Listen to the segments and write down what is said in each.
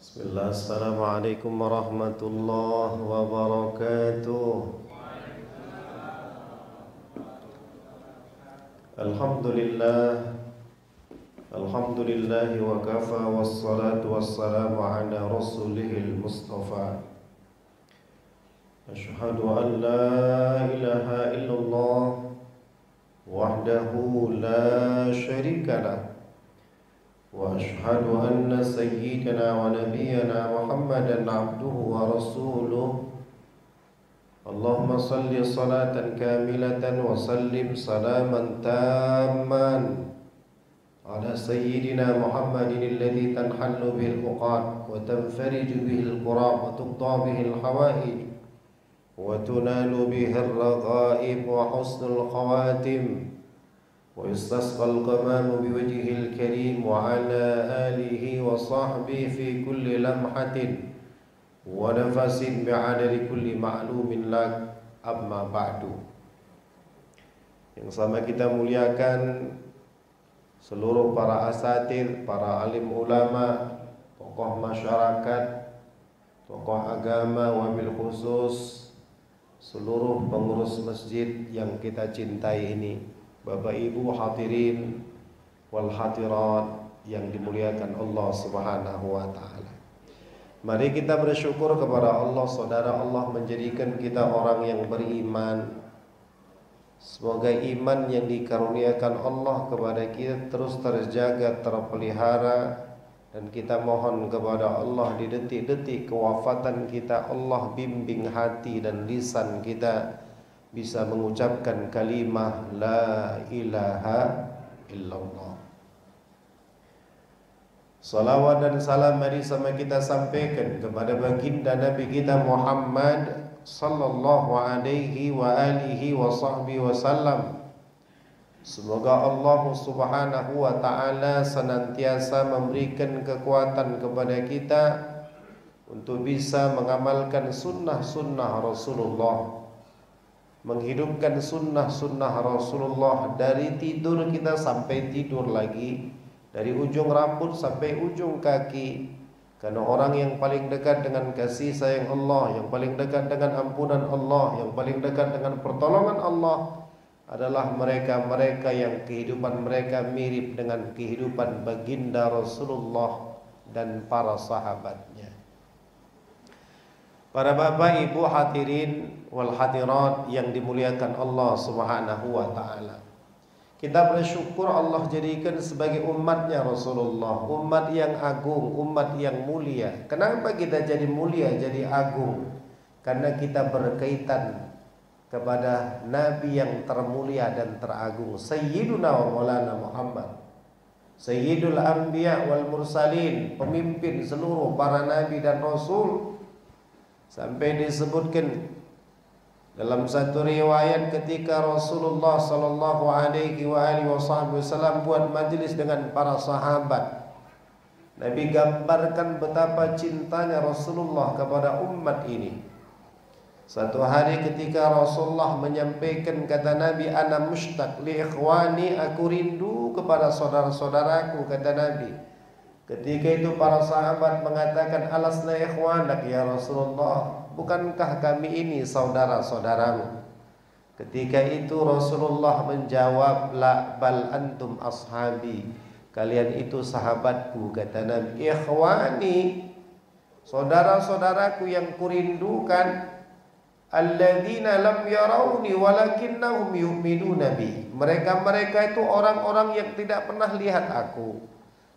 Bismillah, assalamualaikum warahmatullahi wabarakatuh. Alhamdulillah, alhamdulillahi wa kafa, wassalatu wassalamu ala rasulihil mustafa. Ashhadu an la ilaha illallah wahdahu la syarika lah, wa ashhadu anna sayyidana wa nabiyyana Muhammadan abduhu wa rasuluh. Allahumma salli salatan kamilatan wa sallim salaman tamman ala sayyidina Muhammadin alladhi tanhallu bihil uqad wa tanfariju bihil qurab wa tuqda bihil hawaij wa tunalu bihil raghaib wa husnul khawatim wa yustasqal qamamu biwajhil karim wa ala alihi wa sahbihi fi kulli lamhatin wa nafasin bi'adadi kulli ma'lumin lak, amma ba'du. Yang sama kita muliakan seluruh para asatidz, para alim ulama, tokoh masyarakat, tokoh agama, wabil khusus seluruh pengurus masjid yang kita cintai ini, Bapak Ibu hadirin wal hadirat yang dimuliakan Allah Subhanahu wa taala. Mari kita bersyukur kepada Allah, saudara, Allah menjadikan kita orang yang beriman. Semoga iman yang dikaruniakan Allah kepada kita terus terjaga, terpelihara, dan kita mohon kepada Allah di detik-detik kewafatan kita, Allah bimbing hati dan lisan kita bisa mengucapkan kalimah la ilaha illallah. Salawat dan salam mari sama kita sampaikan kepada baginda Nabi kita Muhammad sallallahu alaihi wa alihi wa sahbihi wasallam. Semoga Allah Subhanahu wa taala senantiasa memberikan kekuatan kepada kita untuk bisa mengamalkan sunnah-sunnah Rasulullah, menghidupkan sunnah-sunnah Rasulullah dari tidur kita sampai tidur lagi, dari ujung rambut sampai ujung kaki. Karena orang yang paling dekat dengan kasih sayang Allah, yang paling dekat dengan ampunan Allah, yang paling dekat dengan pertolongan Allah adalah mereka-mereka yang kehidupan mereka mirip dengan kehidupan baginda Rasulullah dan para sahabatnya. Para bapak ibu hadirin wal hadirat yang dimuliakan Allah Subhanahu wa taala, kita bersyukur Allah jadikan sebagai umatnya Rasulullah, umat yang agung, umat yang mulia. Kenapa kita jadi mulia, jadi agung? Karena kita berkaitan kepada Nabi yang termulia dan teragung, Sayyiduna wa Maulana Muhammad, Sayyidul Anbiya wal Mursalin, pemimpin seluruh para Nabi dan Rasul. Sampai disebutkan dalam satu riwayat ketika Rasulullah sallallahu alaihi wasallam buat majlis dengan para sahabat, Nabi gambarkan betapa cintanya Rasulullah kepada umat ini. Satu hari ketika Rasulullah menyampaikan, kata Nabi, ana mushtaq li ikhwani, aku rindu kepada saudara-saudaraku, kata Nabi. Ketika itu para sahabat mengatakan, alasna ikhwanak ya Rasulullah, bukankah kami ini saudara-saudaramu? Ketika itu Rasulullah menjawab, la bal antum ashabi, kalian itu sahabatku, kata Nabi. Ikhwani, saudara-saudaraku yang kurindukan, alladzina lam yarawni walakinnahum yu'minuna bi, mereka-mereka itu orang-orang yang tidak pernah lihat aku,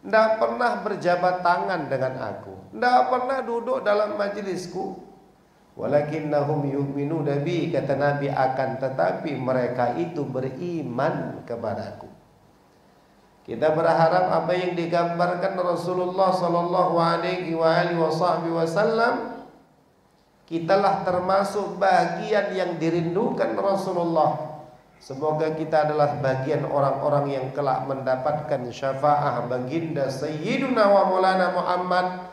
tidak pernah berjabat tangan dengan aku, tidak pernah duduk dalam majelisku. Walakinnahum yu'minuna bi, kata Nabi, akan tetapi mereka itu beriman kepadaku. Kita berharap apa yang digambarkan Rasulullah sallallahu alaihi wasallam, kitalah termasuk bagian yang dirindukan Rasulullah. Semoga kita adalah bagian orang-orang yang kelak mendapatkan syafaat baginda Sayyiduna wa Maulana Muhammad,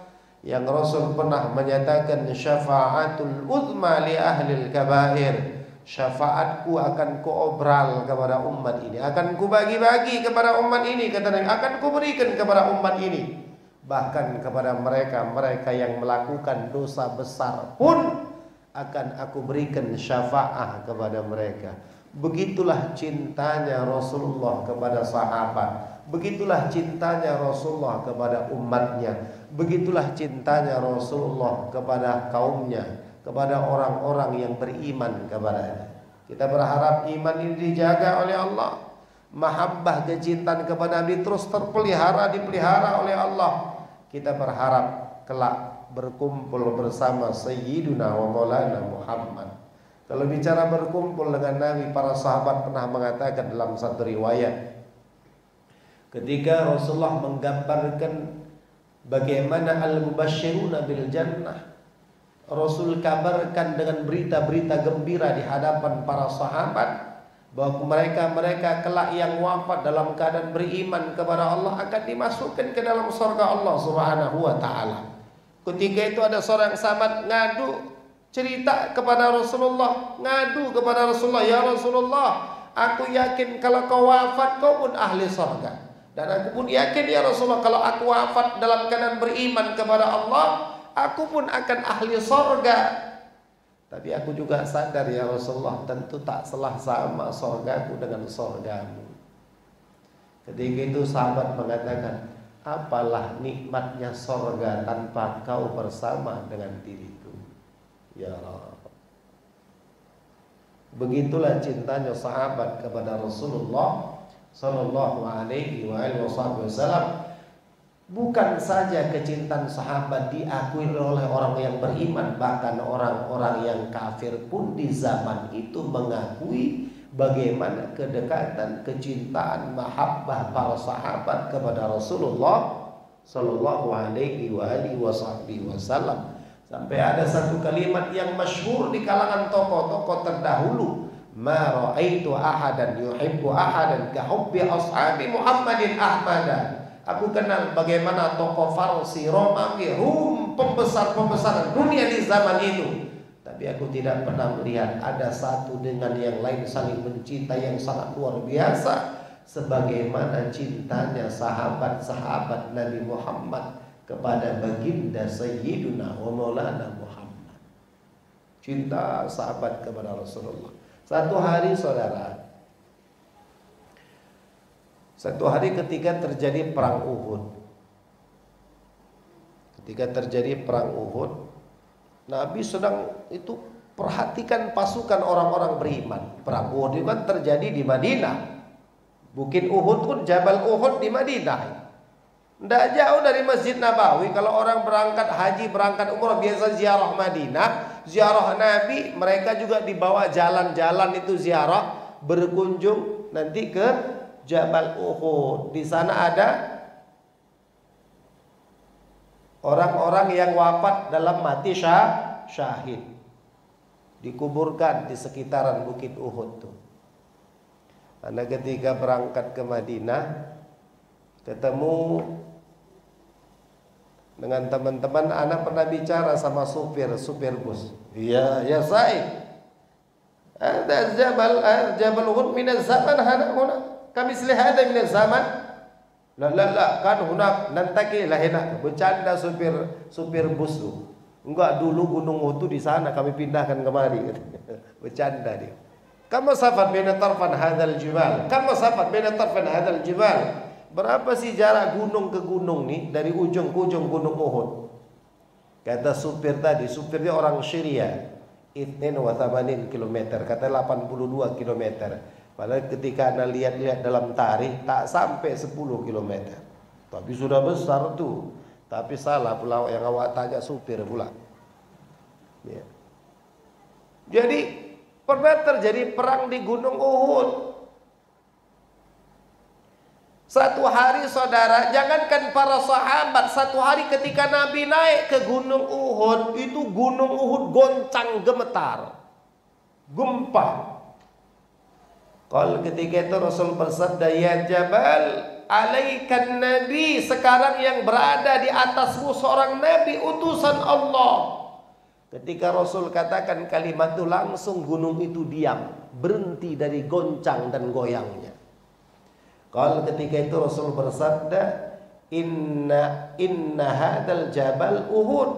yang Rasul pernah menyatakan, syafaatul uzma li ahlil kabair, syafaatku akan kuobral kepada umat ini, akan kubagi-bagi kepada umat ini, kata Nabi, akan kuberikan kepada umat ini Bahkan kepada mereka yang melakukan dosa besar pun akan aku berikan syafaat kepada mereka. Begitulah cintanya Rasulullah kepada sahabat. Begitulah cintanya Rasulullah kepada umatnya. Begitulah cintanya Rasulullah kepada kaumnya, kepada orang-orang yang beriman kepadanya. Kita berharap iman ini dijaga oleh Allah. Mahabbah, kecintaan kepada Nabi terus dipelihara oleh Allah. Kita berharap kelak berkumpul bersama Sayyiduna wa Maulana Muhammad. Kalau bicara berkumpul dengan Nabi, para sahabat pernah mengatakan dalam satu riwayat, ketika Rasulullah menggambarkan bagaimana al-mubasysyiruna bil jannah, Rasul kabarkan dengan berita-berita gembira di hadapan para sahabat bahwa mereka kelak yang wafat dalam keadaan beriman kepada Allah akan dimasukkan ke dalam surga Allah Subhanahu wa taala. Ketika itu ada seorang sahabat ngadu cerita kepada Rasulullah, ya Rasulullah, aku yakin kalau kau wafat kau pun ahli surga, dan aku pun yakin ya Rasulullah kalau aku wafat dalam keadaan beriman kepada Allah, aku pun akan ahli surga. Tapi aku juga sadar ya Rasulullah, tentu tak salah sama surgaku dengan surgamu. Ketika itu sahabat mengatakan, apalah nikmatnya surga tanpa kau bersama dengan diriku, ya Rabb. Begitulah cintanya sahabat kepada Rasulullah sallallahu alaihi wasallam. Bukan saja kecintaan sahabat diakui oleh orang yang beriman, bahkan orang-orang yang kafir pun di zaman itu mengakui bagaimana kedekatan, kecintaan, mahabbah para sahabat kepada Rasulullah sallallahu alaihi wasallam. Sampai ada satu kalimat yang masyhur di kalangan tokoh-tokoh terdahulu, ma ra'aitu ahadan yuhibbu ahadan ka hubbi ashabi Muhammadin Ahmada. Aku kenal bagaimana tokoh Farsi, Romawi, Rum, pembesar-pembesar dunia di zaman itu, tapi aku tidak pernah melihat ada satu dengan yang lain saling mencintai yang sangat luar biasa sebagaimana cintanya sahabat-sahabat Nabi Muhammad kepada baginda Sayyiduna wa Maulana Muhammad. Cinta sahabat kepada Rasulullah. Satu hari saudara, ketika terjadi perang Uhud, Nabi sedang itu perhatikan pasukan orang-orang beriman. Perang Uhud itu kan terjadi di Madinah. Bukit Uhud pun Jabal Uhud di Madinah. Tidak jauh dari Masjid Nabawi. Kalau orang berangkat haji, berangkat umrah, biasa ziarah Madinah, ziarah Nabi. Mereka juga dibawa jalan-jalan itu ziarah, berkunjung nanti ke Jabal Uhud. Di sana ada orang-orang yang wafat dalam mati syahid, dikuburkan di sekitaran Bukit Uhud tuh. Karena ketika berangkat ke Madinah, ketemu dengan teman-teman, anak pernah bicara sama supir bus. Iya, ya Said. Ada Jabal Uhud min az-zaman huna. Kami selihat ada min zaman. La kan hunak nantaki lahina. Bercanda supir bus tu. Enggak, dulu Gunung Uhud di sana, kami pindahkan kemari. Bercanda dia. Kamu safat baina tarfan hadzal jibal. Berapa sih jarak gunung ke gunung nih, dari ujung ke ujung Gunung Uhud? Kata supir tadi, supirnya orang Syria. 82 km, kata 82 km. Padahal ketika Anda lihat-lihat dalam tarikh tak sampai 10 km. Tapi sudah besar tuh. Tapi salah pula yang awak tanya supir pula. Ya. Jadi pernah terjadi perang di Gunung Uhud. Satu hari saudara, jangankan para sahabat, satu hari ketika Nabi naik ke Gunung Uhud, itu Gunung Uhud goncang gemetar, gempa. Kalau ketika itu Rasul bersabda, ya Jabal, alaikan Nabi, sekarang yang berada di atasmu seorang Nabi utusan Allah. Ketika Rasul katakan kalimat itu, langsung gunung itu diam, berhenti dari goncang dan goyangnya. Kalau ketika itu Rasul bersabda, inna hadzal jabal Uhud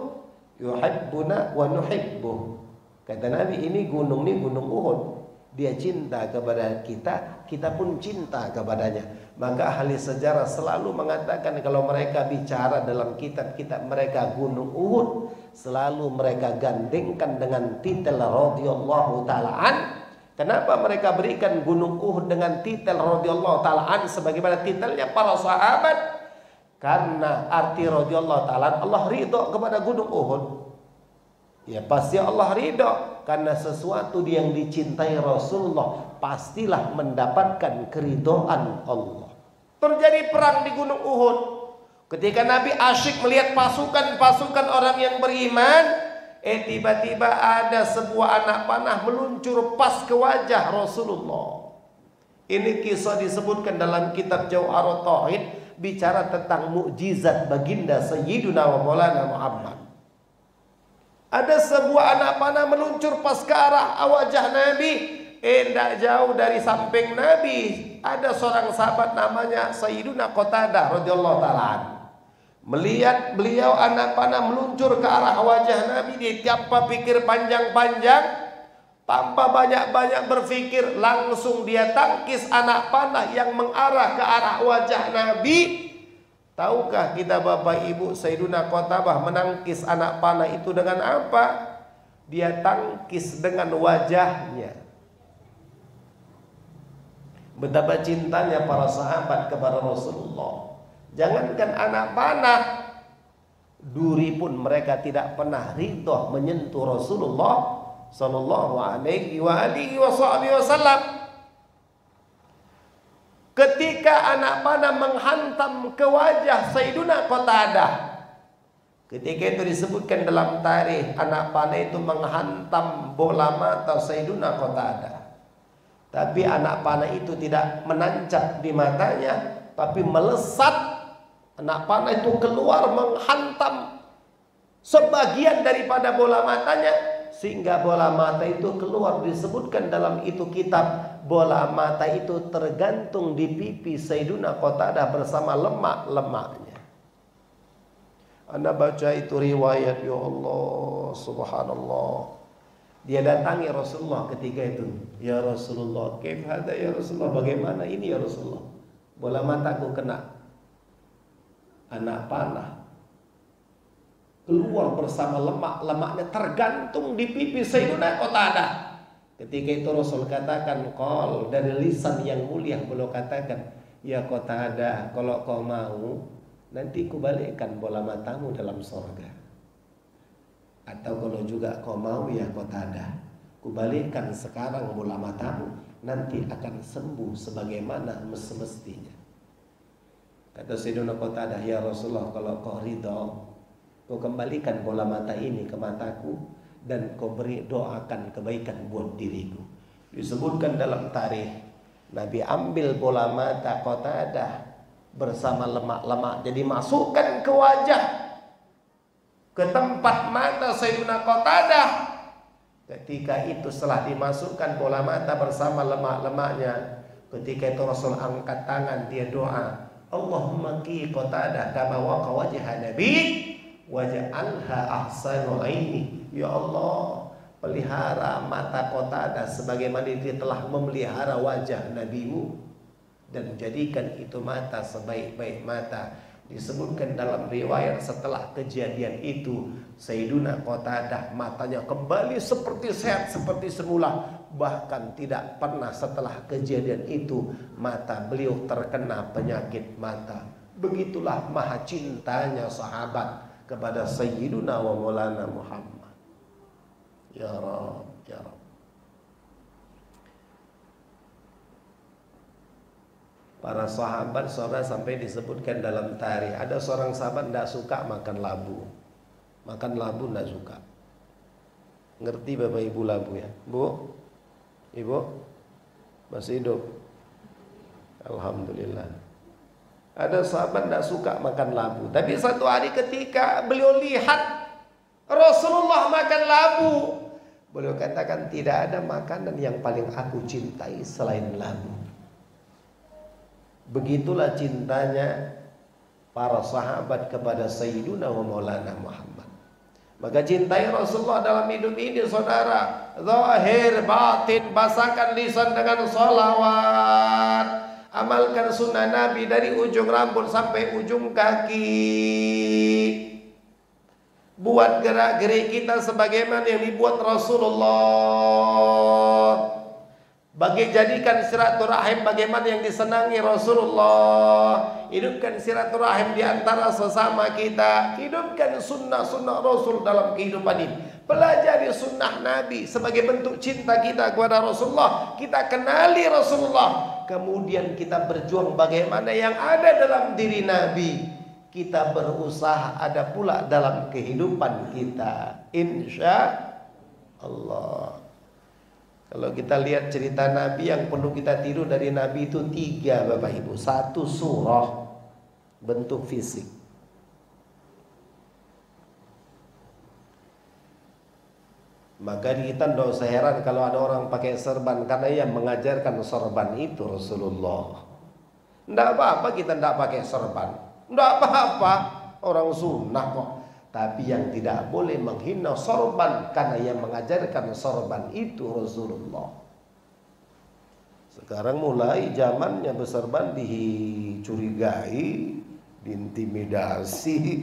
yuhibbuna wa nuhibbuh. Kata Nabi, ini gunung Uhud. Dia cinta kepada kita, kita pun cinta kepadanya. Maka ahli sejarah selalu mengatakan kalau mereka bicara dalam kitab-kitab mereka gunung Uhud, selalu mereka gandengkan dengan titel radhiyallahu taala an. Kenapa mereka berikan gunung Uhud dengan titel radhiyallahu taala an sebagaimana titelnya para sahabat? Karena arti radhiyallahu taala Allah ridho kepada gunung Uhud. Ya pasti Allah ridho, karena sesuatu yang dicintai Rasulullah pastilah mendapatkan keridhaan Allah. Terjadi perang di gunung Uhud. Ketika Nabi asyik melihat pasukan-pasukan orang yang beriman, tiba-tiba ada sebuah anak panah meluncur pas ke wajah Rasulullah. Ini kisah disebutkan dalam kitab Jauharut Tauhid, bicara tentang mukjizat baginda Sayyiduna wa Maulana Muhammad. Ada sebuah anak panah meluncur pas ke arah wajah Nabi. Tidak jauh dari samping Nabi ada seorang sahabat namanya Sayyiduna Qatadah radhiyallahu taala. Melihat beliau anak panah meluncur ke arah wajah Nabi, dia tanpa pikir panjang-panjang, tanpa banyak-banyak berpikir, langsung dia tangkis anak panah yang mengarah ke arah wajah Nabi. Tahukah kita Bapak Ibu, Sayyiduna Qatadah menangkis anak panah itu dengan apa? Dia tangkis dengan wajahnya. Betapa cintanya para sahabat kepada Rasulullah. Jangankan anak panah, duri pun mereka tidak pernah ridho menyentuh Rasulullah sallallahu alaihi wasallam. Ketika anak panah menghantam ke wajah Sayyiduna Qatadah, ketika itu disebutkan dalam tarikh, anak panah itu menghantam bola mata Sayyiduna Qatadah. Tapi anak panah itu tidak menancap di matanya, tapi melesat. Anak panah itu keluar menghantam sebagian daripada bola matanya, sehingga bola mata itu keluar. Disebutkan dalam itu kitab, bola mata itu tergantung di pipi Sayyiduna Qatadah bersama lemak-lemaknya. Anda baca itu riwayat, ya Allah, subhanallah. Dia datangi Rasulullah ketika itu. Ya Rasulullah, kaif hada ya Rasulullah, bagaimana ini ya Rasulullah? Bola mataku kena anak panah, keluar bersama lemak-lemaknya, tergantung di pipi Sayyiduna Qatadah. Ketika itu Rasul katakan, qol, dari lisan yang mulia beliau katakan, ya Qatadah, kalau kau mau nanti kubalikkan bola matamu dalam surga. Atau kalau juga kau mau ya Qatadah, kubalikkan sekarang bola matamu, nanti akan sembuh sebagaimana semestinya. Kata Sayyiduna Qatadah, ya Rasulullah, kalau kau ridho, kau kembalikan bola mata ini ke mataku, dan kau beri doakan kebaikan buat diriku. Disebutkan dalam tarikh, Nabi ambil bola mata Qatadah bersama lemak-lemak, jadi masukkan ke wajah, ke tempat mata Sayyiduna Qatadah. Ketika itu setelah dimasukkan bola mata bersama lemak-lemaknya, ketika itu Rasul angkat tangan, dia doa, Allahumma qi Qatadah kama waqa wajha Nabi waj'alha ahsanu aini. Ya Allah, pelihara mata Qatadah sebagaimana dia telah memelihara wajah Nabimu, dan jadikan itu mata sebaik-baik mata. Disebutkan dalam riwayat setelah kejadian itu, Sayyiduna Qatadah matanya kembali seperti sehat seperti semula. Bahkan tidak pernah setelah kejadian itu mata beliau terkena penyakit mata. Begitulah maha cintanya sahabat kepada Sayyiduna wa Maulana Muhammad. Ya Rab, ya Rab. Para sahabat, saudara, sampai disebutkan dalam tarikh, ada seorang sahabat tidak suka makan labu. Makan labu tidak suka. Ngerti Bapak Ibu labu ya? Bu? Ibu? Masih hidup? Alhamdulillah. Ada sahabat tidak suka makan labu. Tapi satu hari ketika beliau lihat Rasulullah makan labu, beliau katakan, tidak ada makanan yang paling aku cintai selain labu. Begitulah cintanya para sahabat kepada Sayyiduna wa Maulana Muhammad. Maka cintai Rasulullah dalam hidup ini saudara, zahir batin, basahkan lisan dengan salawat, amalkan sunnah Nabi dari ujung rambut sampai ujung kaki. Buat gerak-gerik kita sebagaimana yang dibuat Rasulullah. Bagi jadikan silaturahim bagaimana yang disenangi Rasulullah. Hidupkan silaturahim di antara sesama kita. Hidupkan sunnah-sunnah Rasul dalam kehidupan ini. Pelajari sunnah Nabi sebagai bentuk cinta kita kepada Rasulullah. Kita kenali Rasulullah. Kemudian kita berjuang bagaimana yang ada dalam diri Nabi. Kita berusaha ada pula dalam kehidupan kita, insya Allah. Kalau kita lihat cerita Nabi yang perlu kita tiru dari Nabi itu 3 Bapak Ibu. 1 surah bentuk fisik. Maka kita tidak usah heran kalau ada orang pakai serban, karena yang mengajarkan sorban itu Rasulullah. Tidak apa-apa kita tidak pakai serban. Tidak apa-apa, orang sunnah kok. Tapi yang tidak boleh menghina sorban, karena yang mengajarkan sorban itu Rasulullah. Sekarang mulai zamannya berserban dicurigai, diintimidasi.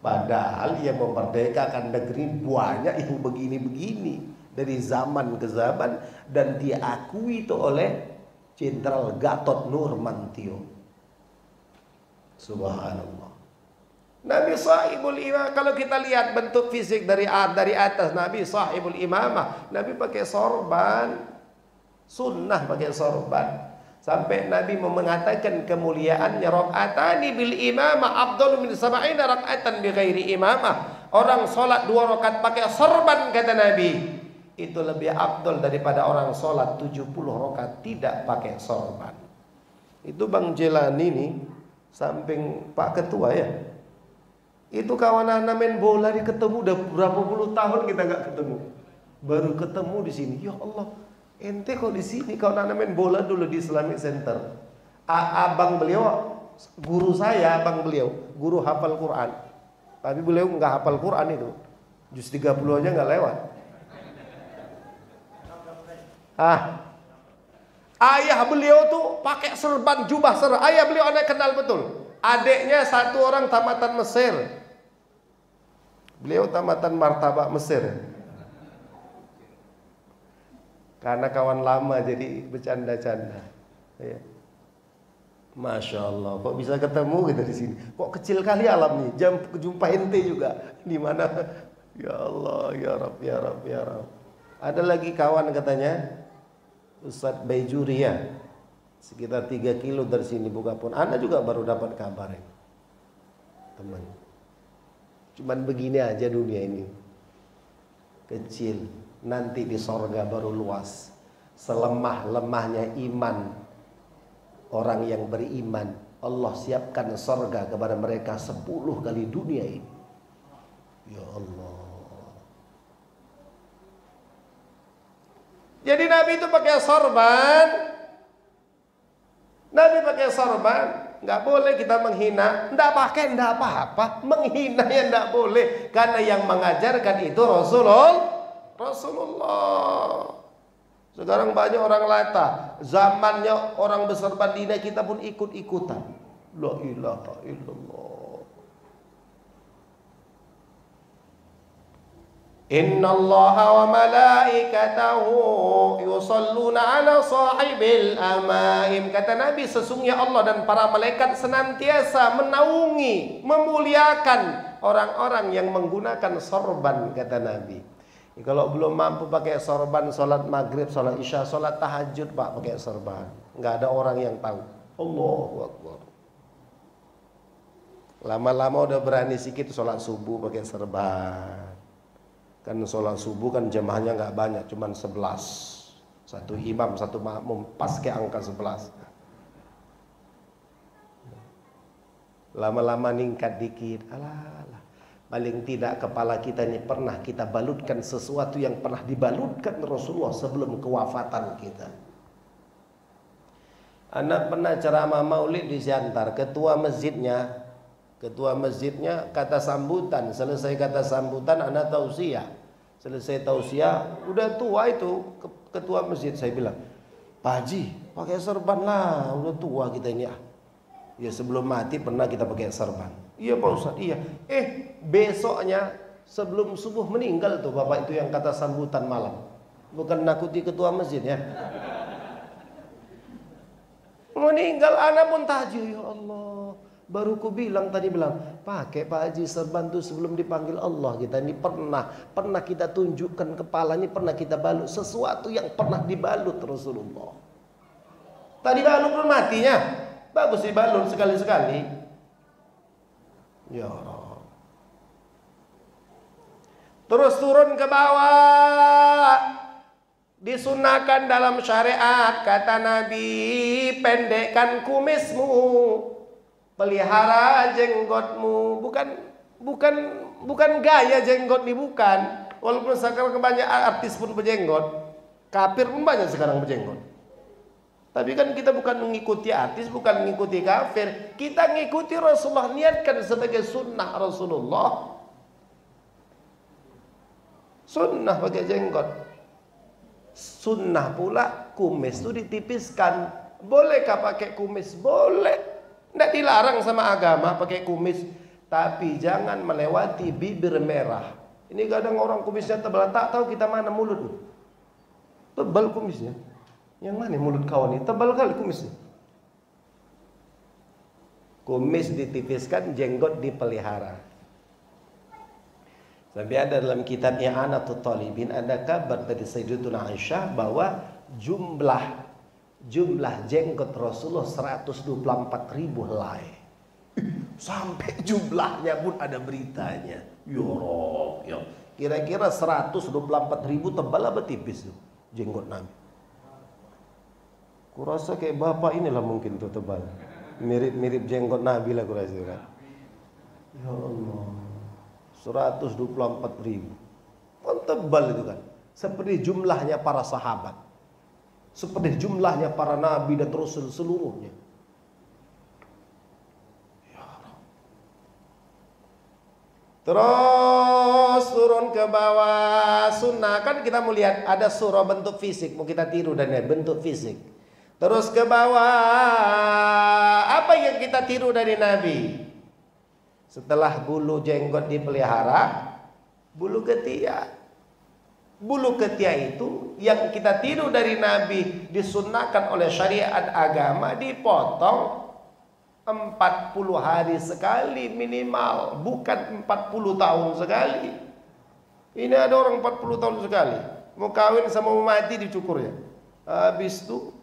Padahal yang memerdekakan negeri banyak yang begini-begini dari zaman ke zaman, dan diakui itu oleh Jenderal Gatot Nurmantio. Subhanallah. Nabi sahibul imamah. Kalau kita lihat bentuk fisik dari atas, Nabi sahibul imamah. Nabi pakai sorban, sunnah pakai sorban. Sampai Nabi mengatakan kemuliaannya, rakaatani bil imamah afdalu min 70 rakaatan bi ghairi imamah. Orang solat 2 rakaat pakai sorban, kata Nabi, itu lebih afdal daripada orang solat 70 rakaat tidak pakai sorban. Itu Bang Jelani nih, samping Pak Ketua ya, itu kawan anak main bola ketemu udah berapa puluh tahun kita nggak ketemu, baru ketemu di sini. Ya Allah, ente kok di sini? Kawan anak main bola dulu di Islamic Center. Abang beliau guru saya, abang beliau guru hafal Quran, tapi beliau nggak hafal Quran itu, juz 30 aja nggak lewat. Ayah beliau tuh pakai serban jubah serban. Ayah beliau anak kenal betul. Adiknya 1 orang tamatan Mesir. Beliau tamatan martabak Mesir. Karena kawan lama jadi bercanda-canda. Ya. Masya Allah, kok bisa ketemu kita di sini? Kok kecil kali alam nih. Jam jumpa ente juga di mana? Ya Allah, ya Rabb, ya Rabb, ya Rabb. Ada lagi kawan katanya, Ustadz Baijuri ya, sekitar 3 kilo dari sini buka pun. Anda juga baru dapat kabar ini, teman. Cuman begini aja dunia ini, kecil. Nanti di sorga baru luas. Selemah-lemahnya iman orang yang beriman, Allah siapkan sorga kepada mereka 10 kali dunia ini. Ya Allah. Jadi Nabi itu pakai sorban. Nabi pakai sorban. Nggak boleh kita menghina. Nggak pakai, nggak apa-apa. Menghina yang nggak boleh. Karena yang mengajarkan itu Rasulullah. Sekarang banyak orang lata. Zamannya orang berserban dina, kita pun ikut-ikutan. La ilaha illallah. Innallaha wa malaikatahu yusalluna ala sahibil amaim. Kata Nabi, sesungguhnya Allah dan para malaikat senantiasa menaungi, memuliakan orang-orang yang menggunakan sorban, kata Nabi. Kalau belum mampu pakai sorban, sholat maghrib, sholat isya, sholat tahajud Pak pakai sorban. Nggak ada orang yang tahu. Allahu Akbar. Lama-lama udah berani sedikit sholat subuh pakai sorban. Kan sholat subuh kan jemaahnya nggak banyak, cuman 11. 1 imam, 1 makmum, pas ke angka 11. Lama-lama ningkat dikit. Alah. Paling tidak kepala kita ini pernah kita balutkan sesuatu yang pernah dibalutkan Rasulullah sebelum kewafatan kita. Anak pernah ceramah maulid di Siantar, ketua masjidnya kata sambutan, selesai kata sambutan anak tausiah. Selesai tausiah, udah tua itu ketua masjid, saya bilang, "Pak Haji, pakai serban lah, udah tua kita ini ah." Ya sebelum mati pernah kita pakai serban. Iya Pak Ustaz, iya. Besoknya sebelum subuh meninggal tuh bapak itu yang kata sambutan malam. Bukan nakuti ketua masjid ya. Meninggal, anak pun tahajud, ya Allah. Baru ku bilang tadi, pakai Pak Haji serban tuh sebelum dipanggil Allah. Kita ini pernah kita tunjukkan kepala ini, pernah kita balut sesuatu yang pernah dibalut Rasulullah. Tadi balut belum matinya, bagus dibalut sekali-sekali. Ya Allah. Terus turun ke bawah. Disunahkan dalam syariat, kata Nabi, pendekkan kumismu, pelihara jenggotmu. Bukan gaya jenggot nih, bukan. Walaupun sekarang kebanyakan artis pun berjenggot, kafir pun banyak sekarang berjenggot. Tapi kan kita bukan mengikuti artis, bukan mengikuti kafir. Kita mengikuti Rasulullah, niatkan sebagai sunnah Rasulullah. Sunnah pakai jenggot. Sunnah pula kumis itu ditipiskan. Bolehkah pakai kumis? Boleh. Tidak dilarang sama agama pakai kumis. Tapi jangan melewati bibir merah. Ini kadang orang kumisnya tebal, tak tahu kita mana mulut. Tebal kumisnya. Yang mana mulut kawan ini? Tebal kali kumisnya. Kumis ditipiskan, jenggot dipelihara. Sampai ada dalam kitab I'anatul Talibin ada kabar dari Sayyidatuna Aisyah bahwa jumlah jenggot Rasulullah 124.000 helai. Sampai jumlahnya pun ada beritanya. Ya. Kira-kira 124.000 tebal apa tipis tuh jenggot Nabi. Kurasa kayak bapak inilah mungkin tuh tebal. Mirip-mirip jenggot Nabi lah kurasa kan. Ya Allah. 124.000. Kan tebal itu kan. Seperti jumlahnya para sahabat. Seperti jumlahnya para nabi dan rasul seluruhnya. Ya Allah. Terus turun ke bawah sunnah. Kan kita mau lihat ada surah bentuk fisik, mau kita tiru dan lihat bentuk fisik. Terus ke bawah, apa yang kita tiru dari Nabi? Setelah bulu jenggot dipelihara, bulu ketiak. Bulu ketiak itu yang kita tiru dari Nabi, disunnahkan oleh syariat agama, dipotong 40 hari sekali minimal, bukan 40 tahun sekali. Ini ada orang 40 tahun sekali, mau kawin sama mau mati dicukurnya. Habis itu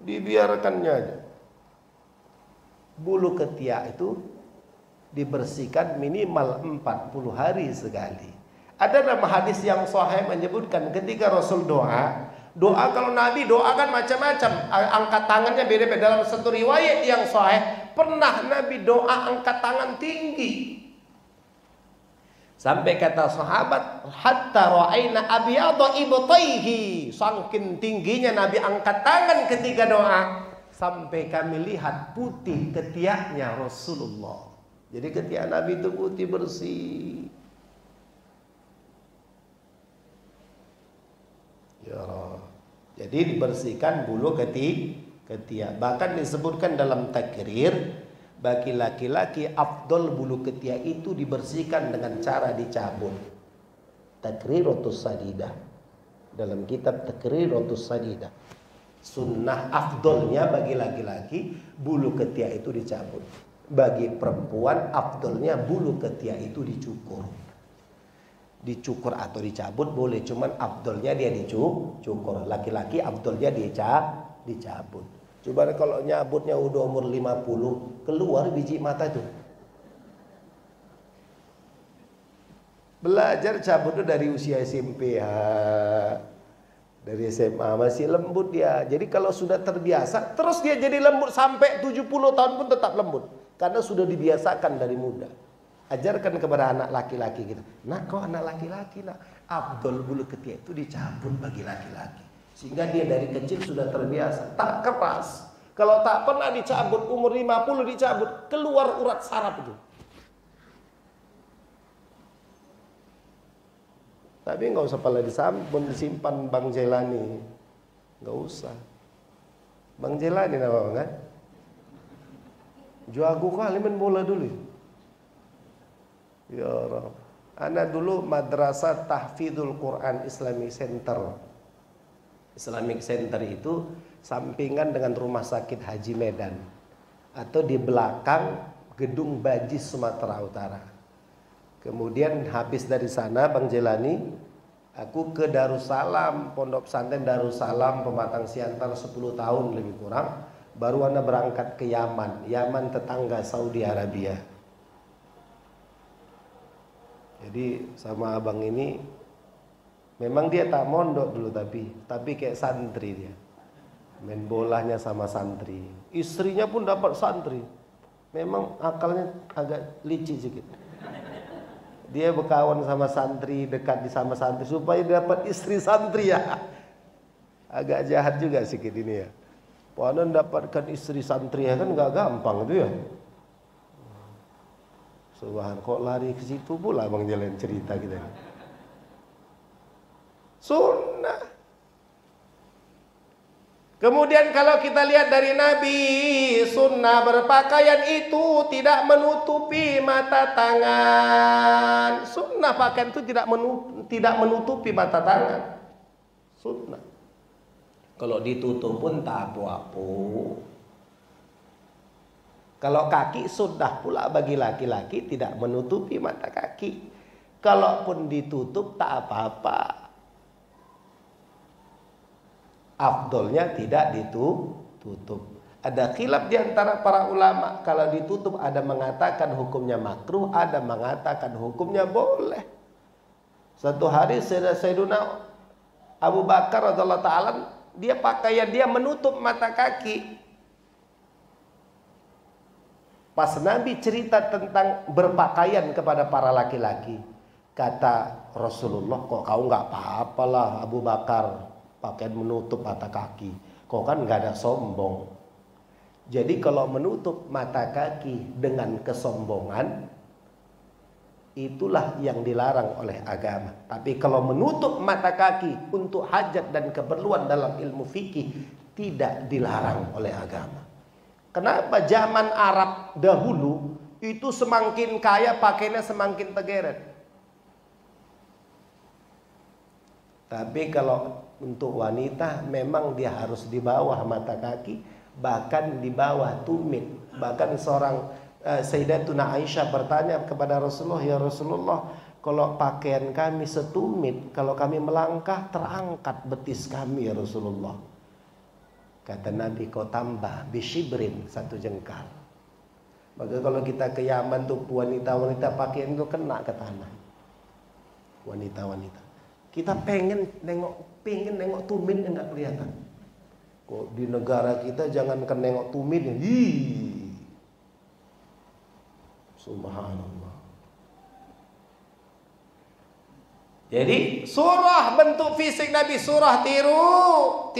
dibiarkannya aja. Bulu ketiak itu dibersihkan minimal 40 hari sekali. Ada dalam hadis yang sahih menyebutkan ketika Rasul doa kalau Nabi doa kan macam-macam, angkat tangannya beda-beda. Dalam satu riwayat yang sahih pernah Nabi doa angkat tangan tinggi. Sampai kata sahabat, hatta ra'aina abyadha ibtayhi, saking tingginya Nabi angkat tangan ketika doa sampai kami lihat putih ketiaknya Rasulullah. Jadi ketiak Nabi itu putih bersih. Ya Allah. Jadi dibersihkan bulu ketiak. Bahkan disebutkan dalam takrir, bagi laki-laki afdol bulu ketiak itu dibersihkan dengan cara dicabut. Takriratus Sadidah. Dalam kitab Takriratus Sadidah. Sunnah afdolnya bagi laki-laki bulu ketiak itu dicabut. Bagi perempuan afdolnya bulu ketiak itu dicukur. Dicukur atau dicabut boleh, cuman afdolnya dia dicukur. Laki-laki afdolnya dicabut. Coba kalau nyabutnya udah umur 50, keluar biji mata itu. Belajar cabut itu dari usia SMP ya. Dari SMA masih lembut dia. Jadi kalau sudah terbiasa, terus dia jadi lembut sampai 70 tahun pun tetap lembut. Karena sudah dibiasakan dari muda. Ajarkan kepada anak laki-laki gitu. Nah, kau anak laki-laki nak, afdol bulu ketiak itu dicabut bagi laki-laki. Sehingga dia dari kecil sudah terbiasa. Tak keras. Kalau tak pernah dicabut, umur 50 dicabut, keluar urat saraf itu. Tapi nggak usah pala disimpan Bang Jelani, nggak usah. Bang Jelani nama kan? Jago kali main bola dulu. Ya Rabb. Ana dulu madrasah tahfidzul Quran Islamic Center. Islamic Center itu sampingan dengan Rumah Sakit Haji Medan atau di belakang Gedung Bajis Sumatera Utara. Kemudian habis dari sana Bang Jelani, aku ke Darussalam, Pondok Pesantren Darussalam Pematang Siantar 10 tahun lebih kurang. Baru Anda berangkat ke Yaman, Yaman tetangga Saudi Arabia. Jadi sama abang ini memang dia tak mondok dulu tapi kayak santri dia. Main bolanya sama santri. Istrinya pun dapat santri. Memang akalnya agak licik sedikit. Dia berkawan sama santri, dekat sama santri supaya dapat istri santri ya. Agak jahat juga sedikit ini ya. Pohon dapatkan istri santri ya kan nggak gampang itu ya. Subhan, kok lari ke situ pula Bang Jalan cerita kita. Sunnah. Kemudian kalau kita lihat dari Nabi, sunnah berpakaian itu tidak menutupi mata tangan. Sunnah pakaian itu tidak menutupi mata tangan. Sunnah. Kalau ditutup pun tak apa-apa. Kalau kaki sunnah pula bagi laki-laki tidak menutupi mata kaki. Kalaupun ditutup tak apa-apa. Afdolnya tidak ditutup. Ada khilaf di antara para ulama. Kalau ditutup ada mengatakan hukumnya makruh, ada mengatakan hukumnya boleh. Satu hari Sayyiduna Abu Bakar radhiyallahu ta'ala, dia pakaian dia menutup mata kaki. Pas Nabi cerita tentang berpakaian kepada para laki-laki, kata Rasulullah, kok kau nggak apa-apalah Abu Bakar pakaian menutup mata kaki, kau kan nggak ada sombong. Jadi kalau menutup mata kaki dengan kesombongan, itulah yang dilarang oleh agama. Tapi kalau menutup mata kaki untuk hajat dan keperluan dalam ilmu fikih, tidak dilarang oleh agama. Kenapa zaman Arab dahulu itu semakin kaya pakainya semakin tegeret. Tapi kalau untuk wanita memang dia harus di bawah mata kaki, bahkan di bawah tumit. Bahkan seorang Sayyidatuna Aisyah bertanya kepada Rasulullah, ya Rasulullah, kalau pakaian kami setumit, kalau kami melangkah terangkat betis kami ya Rasulullah. Kata Nabi, kau tambah bishibrin, 1 jengkal. Maka kalau kita ke Yaman tuh wanita-wanita pakaian itu kena ke tanah. Wanita-wanita. Kita pengen nengok tumit yang nggak kelihatan. Kok di negara kita jangankan nengok tumit, subhanallah. Jadi surah bentuk fisik Nabi, surah tiru.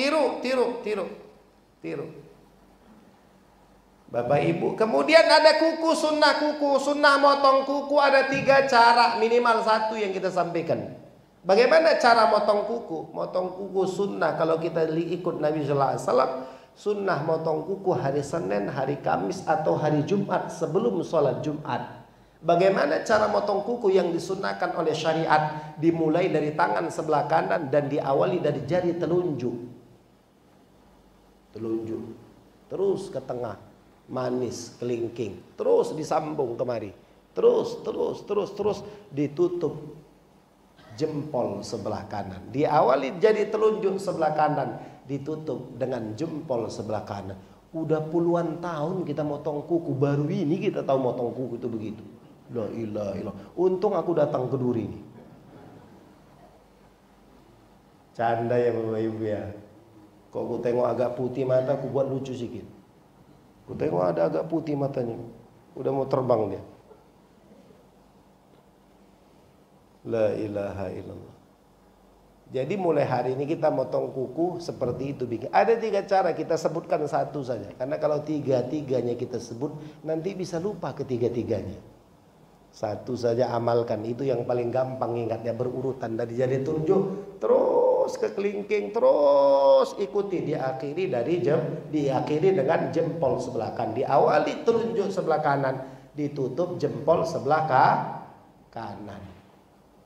Bapak Ibu, kemudian ada kuku, sunnah motong kuku ada 3 cara, minimal 1 yang kita sampaikan. Bagaimana cara motong kuku? Motong kuku sunnah kalau kita ikut Nabi Sallallahu Alaihi Wasallam, sunnah motong kuku hari Senin, hari Kamis atau hari Jumat sebelum sholat Jumat. Bagaimana cara motong kuku yang disunnahkan oleh syariat? Dimulai dari tangan sebelah kanan dan diawali dari jari telunjuk. Terus ke tengah, manis, kelingking, terus disambung kemari, terus ditutup jempol sebelah kanan. Diawali jadi telunjuk sebelah kanan, ditutup dengan jempol sebelah kanan. Udah puluhan tahun kita motong kuku, baru ini kita tahu motong kuku itu begitu. La ilaha illallah. Untung aku datang ke Duri ini. Canda ya Bapak Ibu ya. Kok aku tengok agak putih mata, aku buat lucu sedikit. Aku tengok ada agak putih matanya, udah mau terbang dia. La ilaha illallah. Jadi mulai hari ini kita motong kuku seperti itu. Ada 3 cara, kita sebutkan satu saja. Karena kalau 3-tiganya kita sebut, nanti bisa lupa ketiga-tiganya. Satu saja amalkan, itu yang paling gampang ingatnya, berurutan dari jari telunjuk terus ke kelingking, terus ikuti, diakhiri dengan jempol sebelah kanan. Diawali telunjuk sebelah kanan, ditutup jempol sebelah kanan.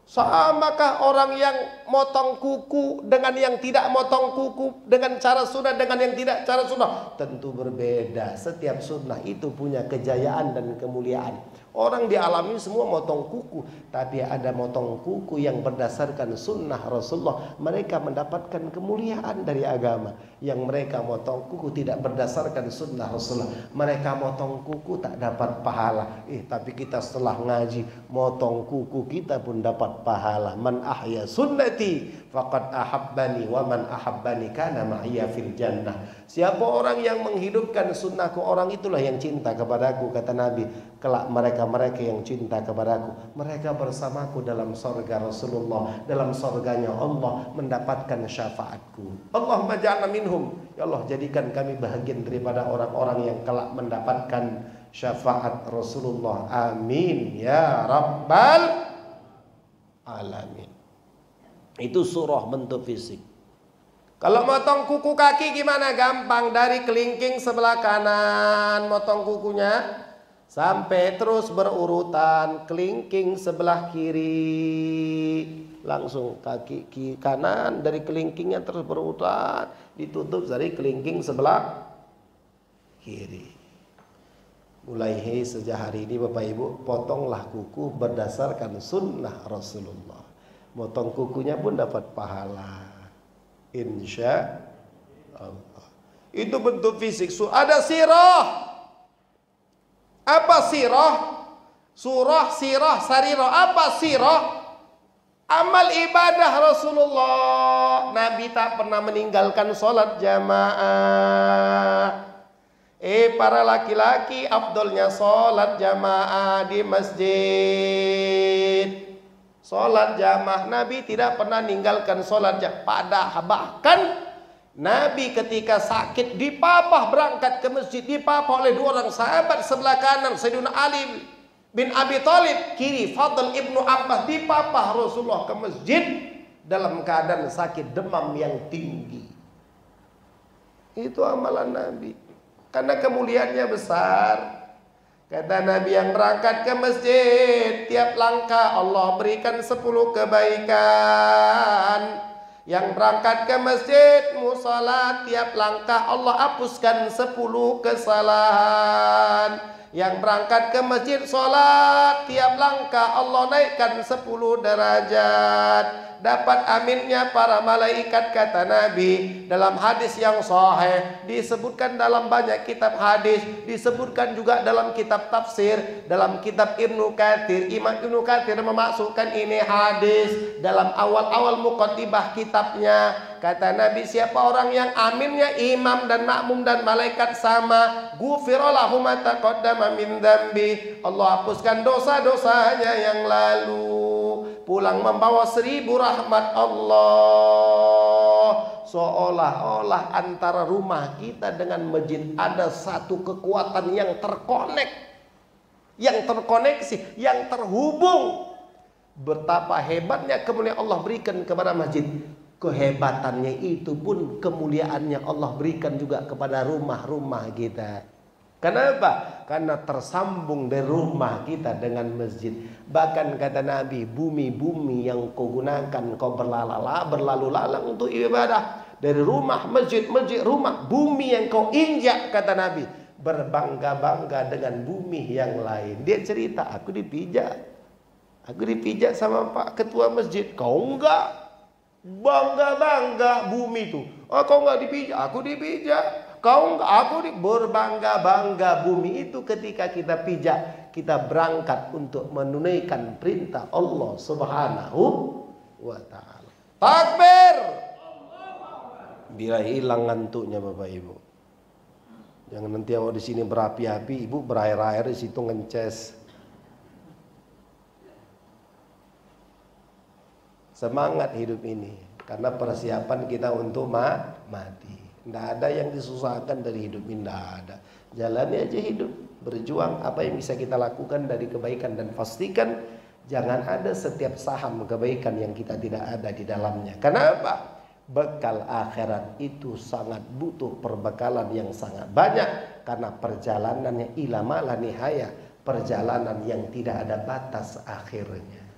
Samakah orang yang motong kuku dengan yang tidak motong kuku, dengan cara sunnah dengan yang tidak cara sunnah? Tentu berbeda. Setiap sunnah itu punya kejayaan dan kemuliaan. Orang dialami semua motong kuku, tapi ada motong kuku yang berdasarkan sunnah Rasulullah, mereka mendapatkan kemuliaan dari agama. Yang mereka motong kuku tidak berdasarkan sunnah Rasulullah, mereka motong kuku tak dapat pahala. Tapi kita setelah ngaji, motong kuku kita pun dapat pahala. Man ahya sunnati faqad ahabbani wa man ahabbani kana ma'iyya fil jannah. Siapa orang yang menghidupkan sunnahku, orang itulah yang cinta kepadaku, kata Nabi. Kelak mereka yang cinta kepadaku, mereka bersamaku dalam sorga Rasulullah, dalam sorganya Allah, mendapatkan syafaatku. Allahumma ja'alna minhum. Ya Allah, jadikan kami bahagian daripada orang-orang yang kelak mendapatkan syafaat Rasulullah. Amin ya rabbal alamin. Itu surah bentuk fisik. Kalau motong kuku kaki gimana? Gampang, dari kelingking sebelah kanan motong kukunya sampai terus berurutan, kelingking sebelah kiri, langsung kaki kanan dari kelingkingnya terus berurutan, ditutup dari kelingking sebelah kiri. Mulai sejak hari ini Bapak Ibu, potonglah kuku berdasarkan sunnah Rasulullah. Motong kukunya pun dapat pahala, insya Allah. Itu bentuk fisik. Ada sirah. Apa sirah? Surah, sirah, sarirah. Apa sirah? Amal ibadah Rasulullah. Nabi tak pernah meninggalkan sholat jamaah. Para laki-laki, afdolnya sholat jamaah di masjid. Sholat jamaah, Nabi tidak pernah meninggalkan sholat jamaah. Padahal bahkan Nabi ketika sakit dipapah berangkat ke masjid, dipapah oleh 2 orang sahabat. Sebelah kanan Sayyidina Ali bin Abi Thalib, kiri Fadl ibnu Abbas. Dipapah Rasulullah ke masjid dalam keadaan sakit demam yang tinggi. Itu amalan Nabi, karena kemuliaannya besar. Kata Nabi, yang berangkat ke masjid, tiap langkah Allah berikan 10 kebaikan. Yang berangkat ke masjid, musola, tiap langkah Allah hapuskan 10 kesalahan. Yang berangkat ke masjid, sholat, tiap langkah Allah naikkan 10 derajat. Dapat aminnya para malaikat, kata Nabi. Dalam hadis yang sahih, disebutkan dalam banyak kitab hadis, disebutkan juga dalam kitab tafsir, dalam kitab Ibnu Katsir. Imam Ibnu Katsir memasukkan ini hadis dalam awal-awal muqaddimah kitabnya. Kata Nabi, siapa orang yang aminnya imam dan makmum dan malaikat sama, ghufira lahu ma taqaddama min dzambi, Allah hapuskan dosa-dosanya yang lalu. Pulang membawa 1000 rahmat Allah. Seolah-olah antara rumah kita dengan masjid ada satu kekuatan yang terkonek, yang terkoneksi, yang terhubung. Betapa hebatnya kemuliaan Allah berikan kepada masjid. Kehebatannya itu pun kemuliaannya Allah berikan juga kepada rumah-rumah kita. Kenapa? Karena tersambung dari rumah kita dengan masjid. Bahkan kata Nabi, bumi-bumi yang kau gunakan, kau berlalu lalang untuk ibadah, dari rumah, masjid, masjid, rumah, bumi yang kau injak, kata Nabi, berbangga-bangga dengan bumi yang lain. Dia cerita, aku dipijak sama Pak Ketua Masjid. Kau enggak. Bangga-bangga bumi itu. Oh, kau enggak dipijak, aku dipijak. Kau enggak, aku berbangga-bangga bumi itu. Ketika kita pijak, kita berangkat untuk menunaikan perintah Allah Subhanahu wa ta'ala. Takbir. Bila hilang ngantuknya Bapak Ibu, jangan nanti yang di sini berapi-api, Ibu berair-air di situ ngences. Semangat hidup ini. Karena persiapan kita untuk mati. Tidak ada yang disusahkan dari hidup, tidak ada. Jalani aja hidup, berjuang apa yang bisa kita lakukan dari kebaikan, dan pastikan jangan ada setiap saham kebaikan yang kita tidak ada di dalamnya. Kenapa? Bekal akhirat itu sangat butuh perbekalan yang sangat banyak, karena perjalanannya ilama la nihaya, perjalanan yang tidak ada batas akhirnya.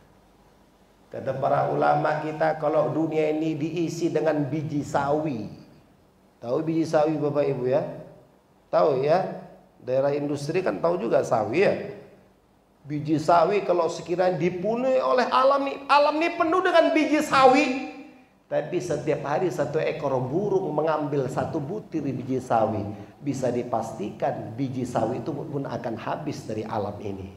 Kata para ulama kita, kalau dunia ini diisi dengan biji sawi. Tahu biji sawi Bapak Ibu ya? Tahu ya? Daerah industri kan tahu juga sawi ya. Biji sawi kalau sekiranya dipenuhi oleh alam ini penuh dengan biji sawi. Tapi setiap hari satu ekor burung mengambil satu butir biji sawi, bisa dipastikan biji sawi itu pun akan habis dari alam ini.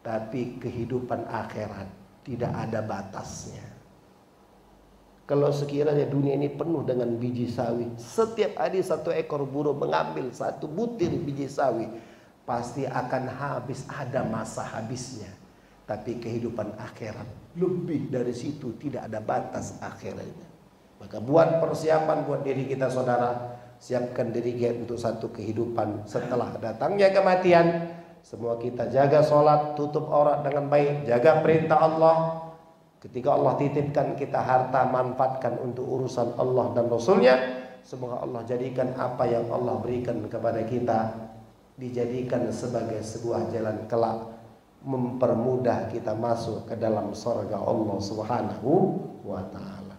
Tapi kehidupan akhirat tidak ada batasnya. Kalau sekiranya dunia ini penuh dengan biji sawi, setiap hari satu ekor burung mengambil satu butir biji sawi, pasti akan habis, ada masa habisnya. Tapi kehidupan akhirat lebih dari situ, tidak ada batas akhirnya. Maka buat persiapan buat diri kita saudara, siapkan diri kita untuk satu kehidupan setelah datangnya kematian. Semua kita jaga sholat, tutup aurat dengan baik, jaga perintah Allah. Ketika Allah titipkan kita harta, manfaatkan untuk urusan Allah dan Rasulnya. Semoga Allah jadikan apa yang Allah berikan kepada kita dijadikan sebagai sebuah jalan kelak, mempermudah kita masuk ke dalam surga Allah Subhanahu wa ta'ala.